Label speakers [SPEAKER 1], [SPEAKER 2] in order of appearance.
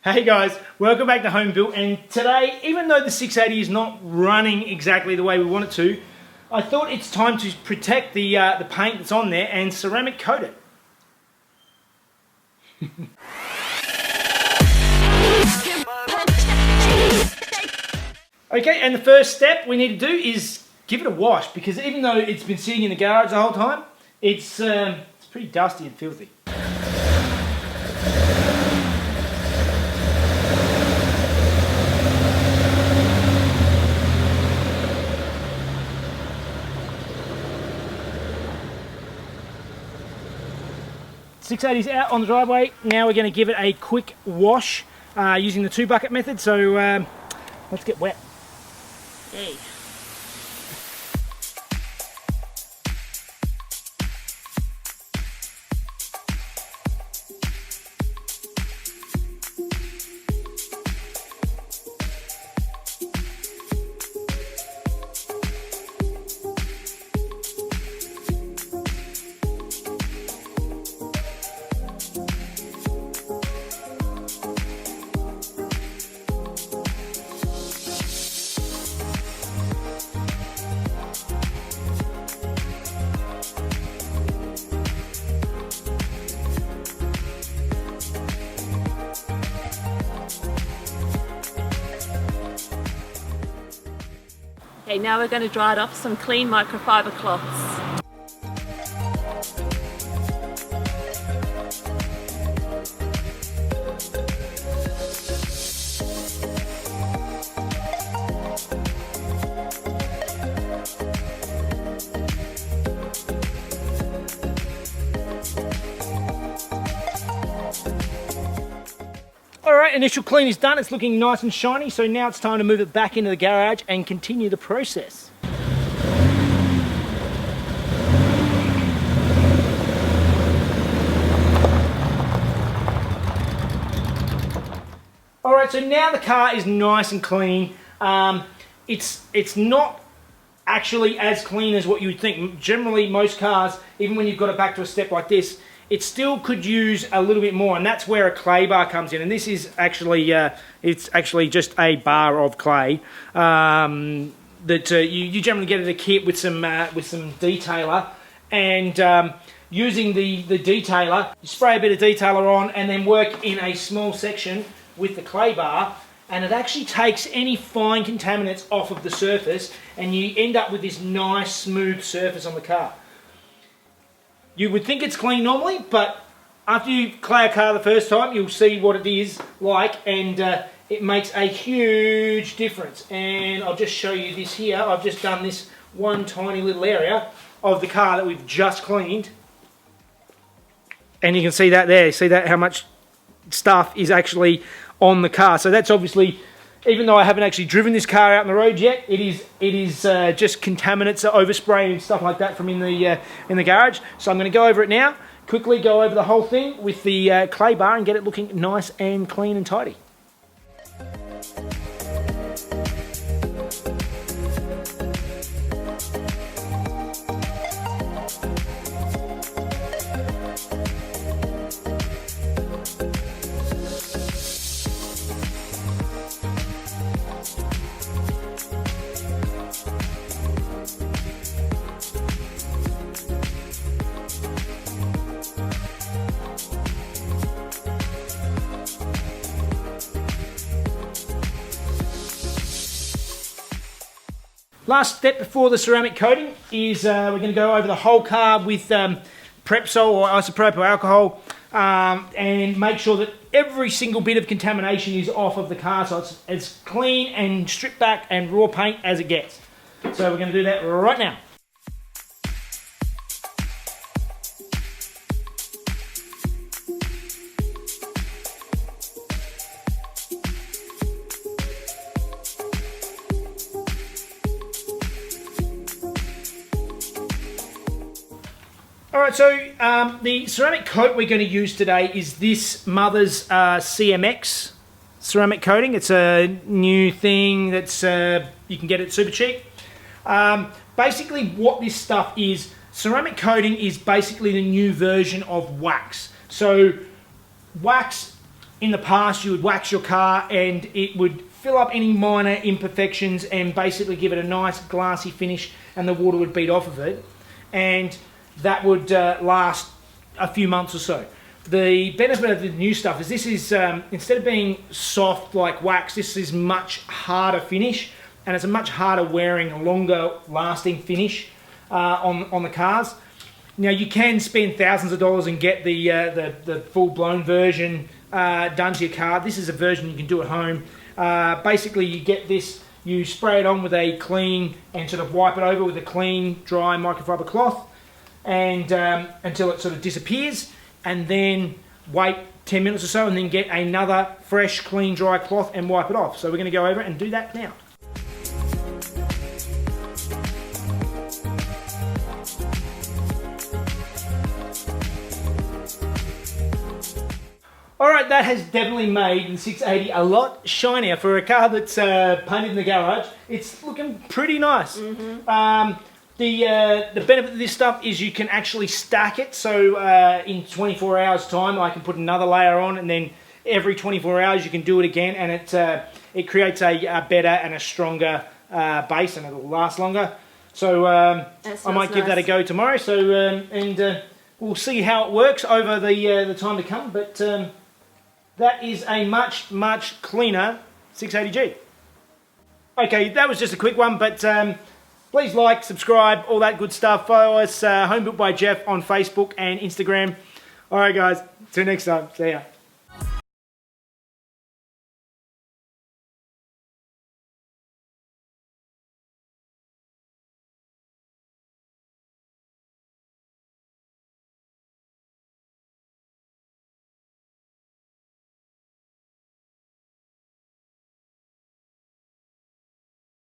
[SPEAKER 1] Hey guys, welcome back to Home Built, and today, even though the 680 is not running exactly the way we want it to, I thought it's time to protect the paint that's on there and ceramic coat it. Okay, and the first step we need to do is give it a wash, because even though it's been sitting in the garage the whole time, it's pretty dusty and filthy. .680's out on the driveway. Now we're going to give it a quick wash using the 2-bucket method. So let's get wet. Yay.
[SPEAKER 2] Okay, now we're going to dry it off some clean microfiber cloths.
[SPEAKER 1] Alright, initial clean is done. It's looking nice and shiny, so now it's time to move it back into the garage and continue the process. Alright, so now the car is nice and clean. It's not actually as clean as what you would think. Generally, most cars, even when you've got it back to a step like this, it still could use a little bit more, and that's where a clay bar comes in. And this is actually, it's actually just a bar of clay that you generally get at a kit with some detailer. And using the detailer, you spray a bit of detailer on and then work in a small section with the clay bar, and it actually takes any fine contaminants off of the surface, and you end up with this nice smooth surface on the car. You would think it's clean normally, but after you clay a car the first time, you'll see what it is like, and it makes a huge difference. And I'll just show you this here. I've just done this one tiny little area of the car that we've just cleaned. And you can see that there. See that, how much stuff is actually on the car. So that's obviously, even though I haven't actually driven this car out on the road yet, it is just contaminants, overspray and stuff like that from in the garage. So I'm going to go over it now, quickly go over the whole thing with the clay bar and get it looking nice and clean and tidy. Last step before the ceramic coating is we're going to go over the whole car with Prepsol or isopropyl alcohol and make sure that every single bit of contamination is off of the car, so it's as clean and stripped back and raw paint as it gets. So we're going to do that right now. Alright, so the ceramic coat we're going to use today is this Mother's CMX ceramic coating. It's a new thing that's you can get it super cheap. Basically what this stuff is, ceramic coating is basically the new version of wax. So wax in the past you would wax your car and it would fill up any minor imperfections and basically give it a nice glassy finish, and the water would beat off of it, and that would last a few months or so. The benefit of the new stuff is this is, instead of being soft like wax, this is much harder finish, and it's a much harder wearing, longer lasting finish on the cars. Now you can spend thousands of dollars and get the full-blown version done to your car. This is a version you can do at home. Basically you get this, you spray it on with a clean and sort of wipe it over with a clean, dry microfiber cloth, and until it sort of disappears, and then wait 10 minutes or so and then get another fresh, clean, dry cloth and wipe it off. So we're going to go over and do that now. Alright, that has definitely made the 680 a lot shinier for a car that's painted in the garage. It's looking pretty nice. Mm-hmm. The benefit of this stuff is you can actually stack it, so in 24 hours time I can put another layer on, and then every 24 hours you can do it again, and it creates a better and a stronger base, and it'll last longer. So I might give that a go tomorrow, so we'll see how it works over the time to come, but that is a much, much cleaner 680G. Okay, that was just a quick one, but please like, subscribe, all that good stuff. Follow us, Home Built by Jeff, on Facebook and Instagram. Alright guys, till next time, see ya.